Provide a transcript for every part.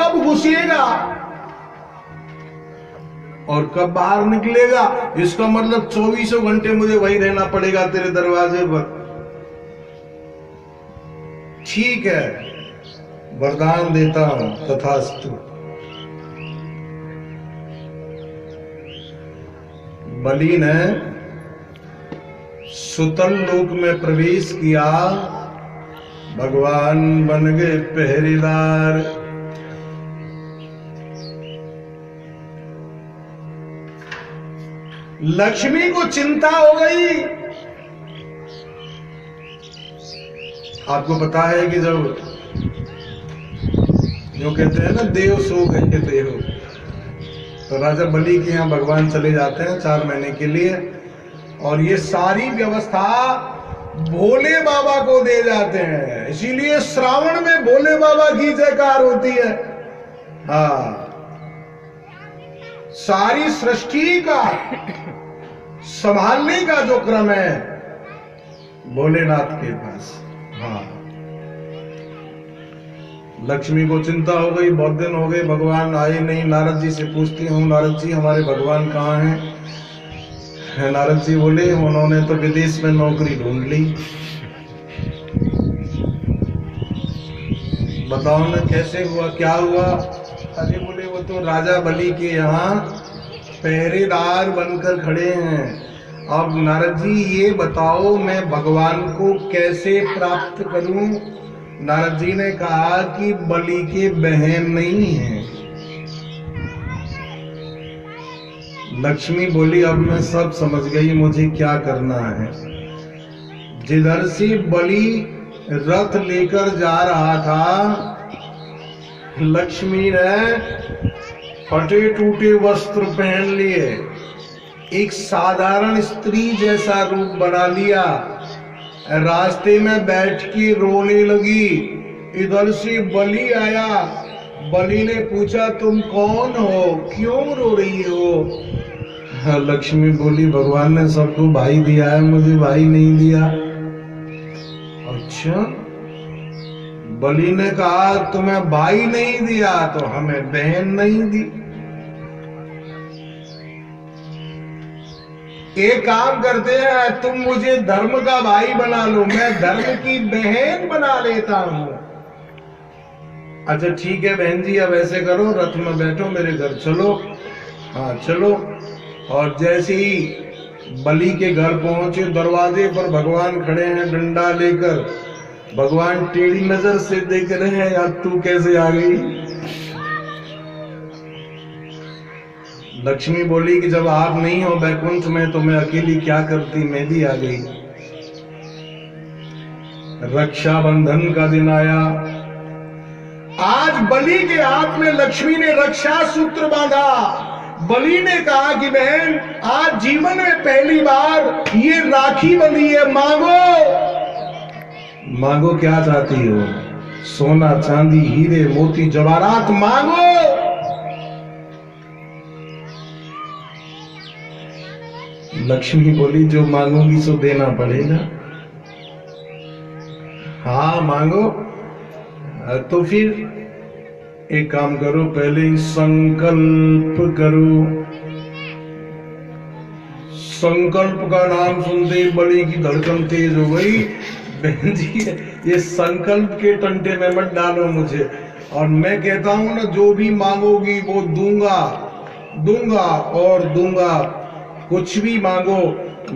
कब घुसेगा और कब बाहर निकलेगा, इसका मतलब 24 घंटे मुझे वही रहना पड़ेगा तेरे दरवाजे पर। ठीक है, वरदान देता हूं, तथास्तु। बलि ने सुतल लोक में प्रवेश किया, भगवान बन गए पहरेदार। लक्ष्मी को चिंता हो गई। आपको पता है कि जब जो कहते हैं ना देव सो गए देव, तो राजा बलि के यहाँ भगवान चले जाते हैं 4 महीने के लिए, और ये सारी व्यवस्था भोले बाबा को दे जाते हैं। इसीलिए श्रावण में भोले बाबा की जयकार होती है। हाँ, सारी सृष्टि का संभालने का जो क्रम है भोलेनाथ के पास। हाँ, लक्ष्मी को चिंता हो गई, बहुत दिन हो गए भगवान आए नहीं। नारद जी से पूछती हूँ, नारद जी हमारे भगवान कहाँ हैं? नारद जी बोले उन्होंने तो विदेश में नौकरी ढूंढ ली। बताओ ना कैसे हुआ, क्या हुआ? अरे बोले वो तो राजा बलि के यहाँ पहरेदार बनकर खड़े हैं। अब नारद जी ये बताओ मैं भगवान को कैसे प्राप्त करूं? नारद जी ने कहा कि बलि के बहन नहीं है। लक्ष्मी बोली अब मैं सब समझ गई, मुझे क्या करना है। जिधर से बलि रथ लेकर जा रहा था, लक्ष्मी ने फटे टूटे वस्त्र पहन लिए, एक साधारण स्त्री जैसा रूप बना लिया, रास्ते में बैठ के रोने लगी। इधर से बलि आया, बलि ने पूछा तुम कौन हो, क्यों रो रही हो? लक्ष्मी बोली भगवान ने सबको भाई दिया है, मुझे भाई नहीं दिया। अच्छा, बलि ने कहा तुम्हें भाई नहीं दिया तो हमें बहन नहीं दी। एक काम करते हैं, तुम मुझे धर्म का भाई बना लो, मैं धर्म की बहन बना लेता हूं। अच्छा ठीक है बहन जी, अब ऐसे करो रथ में बैठो, मेरे घर चलो। हाँ चलो। और जैसे ही बलि के घर पहुंचे, दरवाजे पर भगवान खड़े हैं डंडा लेकर। भगवान टेढ़ी नजर से देख रहे हैं, यार तू कैसे आ गई? लक्ष्मी बोली कि जब आप नहीं हो बैकुंठ में तो मैं अकेली क्या करती, मैं भी आ गई। रक्षाबंधन का दिन आया। आज बलि के हाथ में लक्ष्मी ने रक्षा सूत्र बांधा। बलि ने कहा कि बहन आज जीवन में पहली बार ये राखी बंधी है, मांगो। मांगो क्या चाहती हो? सोना चांदी हीरे मोती जवाहरात मांगो। लक्ष्मी बोली जो मांगोगी सो देना पड़ेगा। हाँ मांगो। तो फिर एक काम करो, पहले संकल्प करो। संकल्प का नाम सुनते ही बलि की धड़कन तेज हो गई। बहन जी ये संकल्प के टंटे में मत डालो मुझे, और मैं कहता हूं ना जो भी मांगोगी वो दूंगा, दूंगा और दूंगा, कुछ भी मांगो।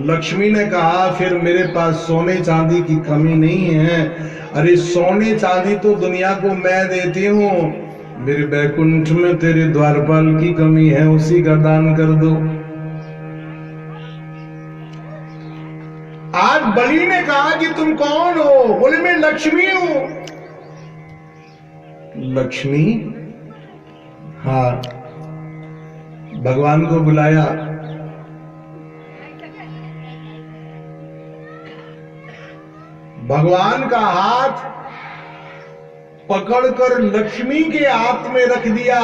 लक्ष्मी ने कहा फिर मेरे पास सोने चांदी की कमी नहीं है। अरे सोने चांदी तो दुनिया को मैं देती हूँ, मेरे बैकुंठ में तेरे द्वारपाल की कमी है, उसी का दान कर दो। आज बलि ने कहा कि तुम कौन हो? बोले मैं लक्ष्मी हूं। लक्ष्मी? हाँ। भगवान को बुलाया। भगवान का हाथ पकड़कर लक्ष्मी के हाथ में रख दिया।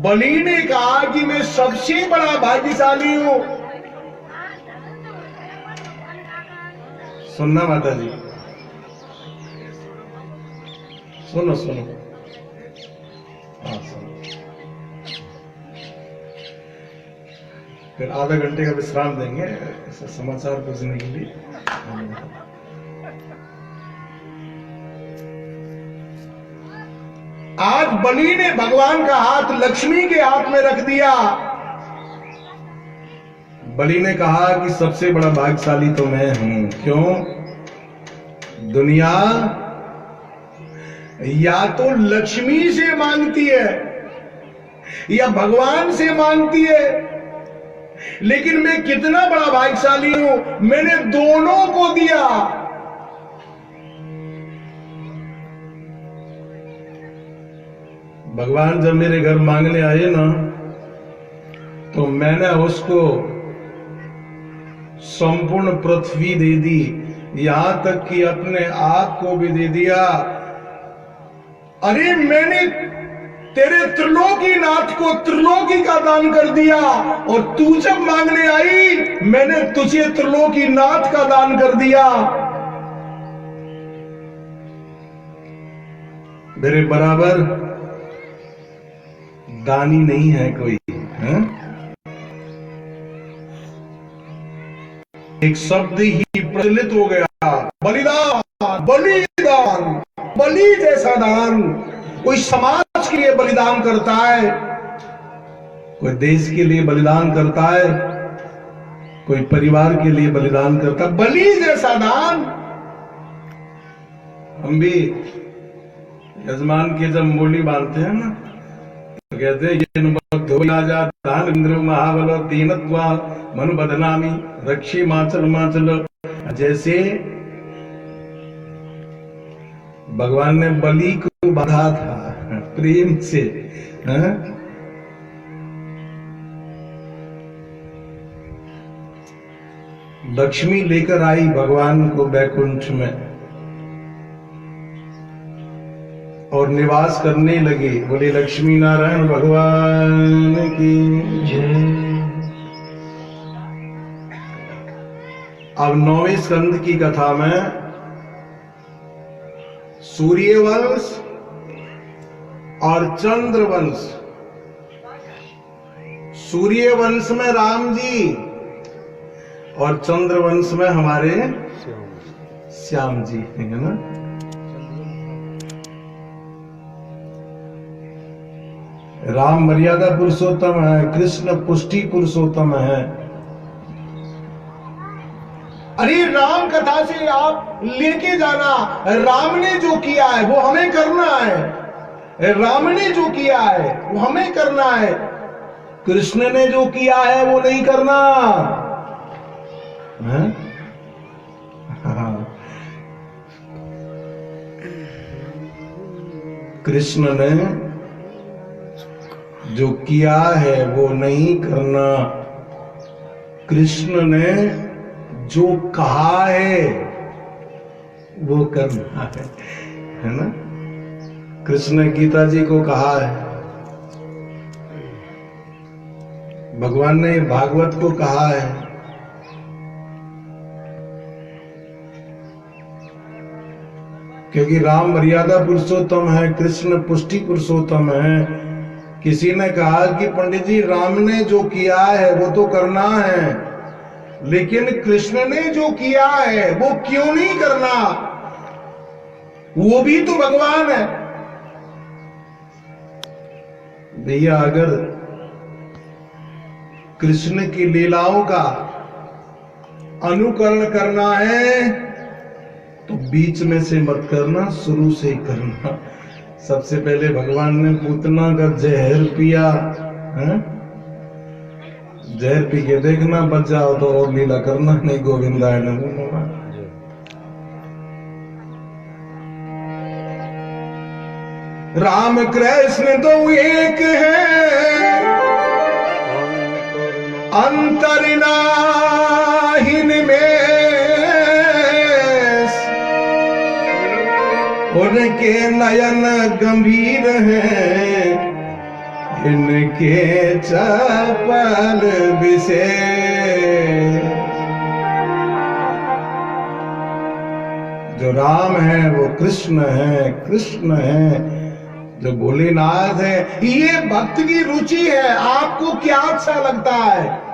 बलि ने कहा कि मैं सबसे बड़ा भाग्यशाली हूं। सुनना माता जी, सुनो सुनो, हाँ सुनो। फिर आधा घंटे का विश्राम देंगे समाचार पूछने के लिए। आज बलि ने भगवान का हाथ लक्ष्मी के हाथ में रख दिया। बलि ने कहा कि सबसे बड़ा भाग्यशाली तो मैं हूं। क्यों? दुनिया या तो लक्ष्मी से मांगती है या भगवान से मांगती है, लेकिन मैं कितना बड़ा भाग्यशाली हूं, मैंने दोनों को दिया। भगवान जब मेरे घर मांगने आए ना, तो मैंने उसको संपूर्ण पृथ्वी दे दी, यहां तक कि अपने आप को भी दे दिया। अरे मैंने तेरे त्रिलोकी नाथ को त्रिलोकी का दान कर दिया, और तू जब मांगने आई मैंने तुझे त्रिलोकी नाथ का दान कर दिया। मेरे बराबर दानी नहीं है कोई, है? एक शब्द ही प्रचलित हो गया, बलिदान बलिदान। बलि जैसा दान कोई समाज के लिए बलिदान करता है, कोई देश के लिए बलिदान करता है, कोई परिवार के लिए बलिदान करता है। बलि जैसा दान हम भी यजमान के जब मोली बांधते हैं ना, तो कहते हैं ये दान इंद्र महाबल दीनत्वा मनु बदनामी रक्षी माचल माचल। जैसे भगवान ने बलि को बांधा था प्रेम से, है? लक्ष्मी लेकर आई भगवान को बैकुंठ में और निवास करने लगे। बोले लक्ष्मी नारायण भगवान की जय। अब 9वें स्कंद की कथा में सूर्यवंश और चंद्रवंश। सूर्यवंश में राम जी और चंद्रवंश में हमारे श्याम जी, है ना? राम मर्यादा पुरुषोत्तम है, कृष्ण पुष्टि पुरुषोत्तम है। अरे राम कथा से आप लेके जाना, राम ने जो किया है वो हमें करना है। राम ने जो किया है वो हमें करना है, कृष्ण ने जो किया है वो नहीं करना है? हाँ। कृष्ण ने जो किया है वो नहीं करना, कृष्ण ने जो कहा है वो करना है ना? कृष्ण ने गीता जी को कहा है, भगवान ने भागवत को कहा है, क्योंकि राम मर्यादा पुरुषोत्तम है, कृष्ण पुष्टि पुरुषोत्तम है। किसी ने कहा कि पंडित जी राम ने जो किया है वो तो करना है, लेकिन कृष्ण ने जो किया है वो क्यों नहीं करना? वो भी तो भगवान है। भैया अगर कृष्ण की लीलाओं का अनुकरण करना है तो बीच में से मत करना, शुरू से ही करना। सबसे पहले भगवान ने पूतना का जहर पिया, है? जहर पी के देखना, बच जाओ तो और लीला करना, नहीं गोविंदाय नमो नमः। राम कृष्ण तो एक है, अंतर नाहिन में, उनके नयन गंभीर हैं, इनके चपल विषय। जो राम है वो कृष्ण है, कृष्ण है जो भोलेनाथ है। ये भक्त की रुचि है। आपको क्या अच्छा लगता है?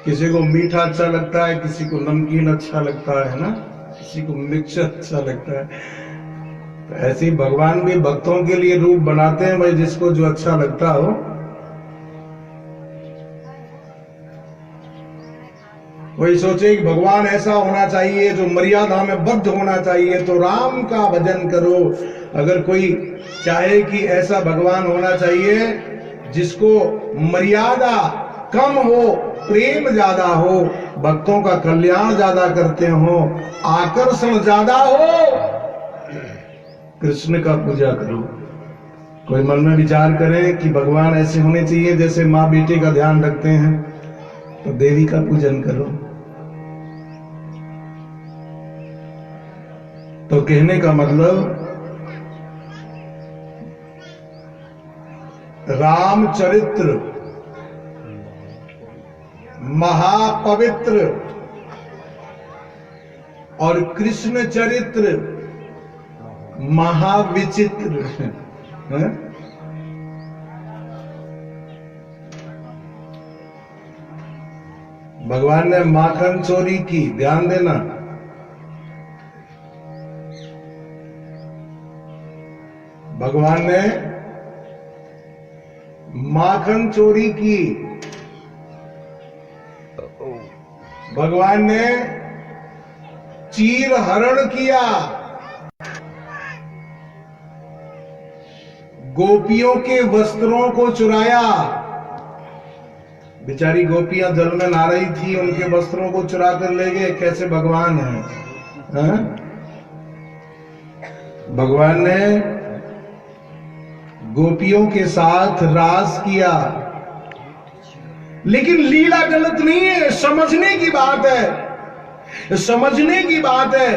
किसी को मीठा अच्छा लगता है, किसी को नमकीन अच्छा लगता है ना, किसी को मिक्सचर अच्छा लगता है। तो ऐसे ही भगवान भी भक्तों के लिए रूप बनाते हैं भाई, जिसको जो अच्छा लगता हो। कोई सोचे कि भगवान ऐसा होना चाहिए जो मर्यादा में बद्ध होना चाहिए, तो राम का भजन करो। अगर कोई चाहे कि ऐसा भगवान होना चाहिए जिसको मर्यादा कम हो, प्रेम ज्यादा हो, भक्तों का कल्याण ज्यादा करते हो, आकर्षण ज्यादा हो, कृष्ण का पूजा करो। कोई मन में विचार करे कि भगवान ऐसे होने चाहिए जैसे माँ बेटे का ध्यान रखते हैं, तो देवी का पूजन करो। तो कहने का मतलब रामचरित्र महापवित्र और कृष्ण चरित्र महाविचित्र है? भगवान ने माखन चोरी की, ध्यान देना। भगवान ने माखन चोरी की, भगवान ने चीर हरण किया, गोपियों के वस्त्रों को चुराया। बेचारी गोपियां जल में नहा रही थी, उनके वस्त्रों को चुरा कर ले गए। कैसे भगवान हैं? भगवान ने गोपियों के साथ रास किया। लेकिन लीला गलत नहीं है, समझने की बात है, समझने की बात है।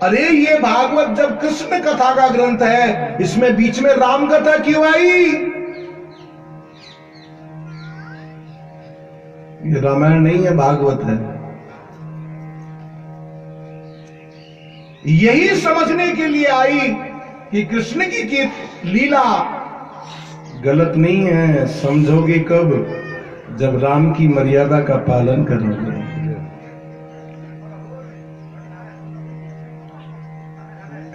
अरे ये भागवत जब कृष्ण कथा का ग्रंथ है, इसमें बीच में राम कथा क्यों आई? ये रामायण नहीं है, भागवत है। यही समझने के लिए आई कि कृष्ण की लीला गलत नहीं है। समझोगे कब? जब राम की मर्यादा का पालन करोगे।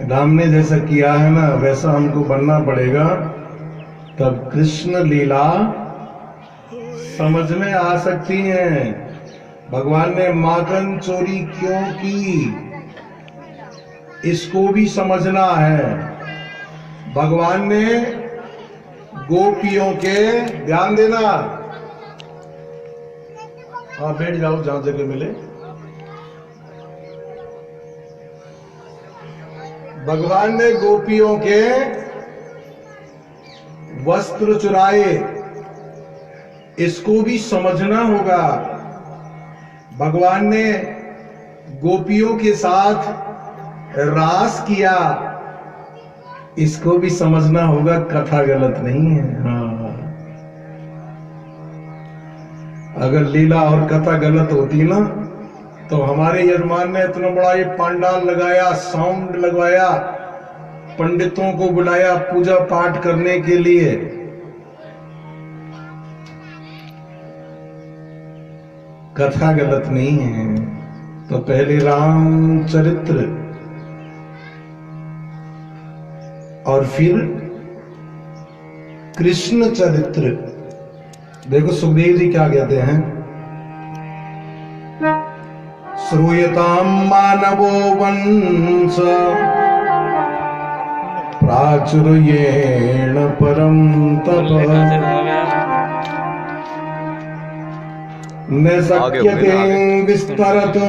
राम ने जैसा किया है ना, वैसा हमको बनना पड़ेगा, तब कृष्ण लीला समझ में आ सकती है। भगवान ने माखन चोरी क्यों की, इसको भी समझना है। भगवान ने गोपियों के, ध्यान देना, हाँ बैठ जाओ जहां जगह मिले। भगवान ने गोपियों के वस्त्र चुराए, इसको भी समझना होगा। भगवान ने गोपियों के साथ रास किया, इसको भी समझना होगा। कथा गलत नहीं है। हाँ, अगर लीला और कथा गलत होती ना, तो हमारे यजमान ने इतना बड़ा ये पंडाल लगाया, साउंड लगवाया, पंडितों को बुलाया पूजा पाठ करने के लिए। कथा गलत नहीं है। तो पहले रामचरित्र और फिर कृष्ण चरित्र। देखो सुखदेव जी क्या कहते हैं, श्रूयताम मानवो वंश प्राचुर्येण परम तप न शक्यते विस्तरतो